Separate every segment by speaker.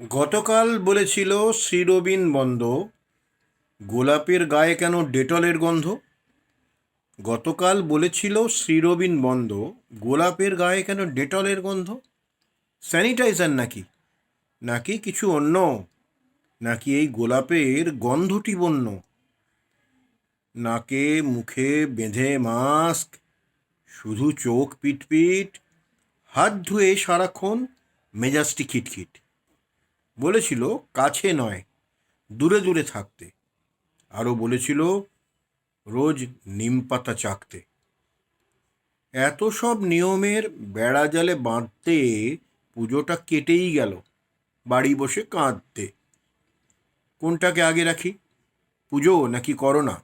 Speaker 1: গতকাল বলেছিল শ্রীরবিন বন্দ, গোলাপের গায়ে কেন ডেটলের গন্ধ? গতকাল বলেছিল শ্রীরবিন বন্দ, গোলাপের গায়ে কেন ডেটলের গন্ধ? স্যানিটাইজার নাকি? নাকি কিছু অন্য? নাকি এই গোলাপের গন্ধটি বন্য? নাকে মুখে বেঁধে মাস্ক, শুধু চোখ পিটপিট, হাত ধুয়ে সারাক্ষণ মেজাজটি খিটখিট। বলেছিল কাছে নয়, দূরে দূরে থাকতে। আরও বলেছিল রোজ নিমপাতা চাকতে। এত সব নিয়মের বেড়াজালে বাঁধতে পুজোটা কেটেই গেল বাড়ি বসে কাঁদতে। কোনটাকে আগে রাখি, পুজো নাকি করোনা?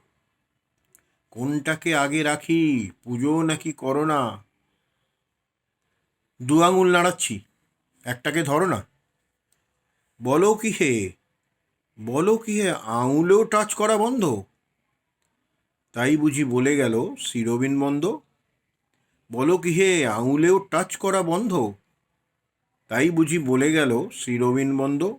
Speaker 1: কোনটাকে আগে রাখি, পুজো নাকি করোনা? দু আঙুল নাড়াচ্ছি, একটাকে ধরো না। বলো কি হে, বলো কি হে, আঙুলেও টাচ করা বন্ধ? তাই বুঝি বলে গেল শ্রীরবিন বন্দ? বলো কি হে, আঙুলেও টাচ করা বন্ধ? তাই বুঝি বলে গেল শ্রীরবিন বন্দ?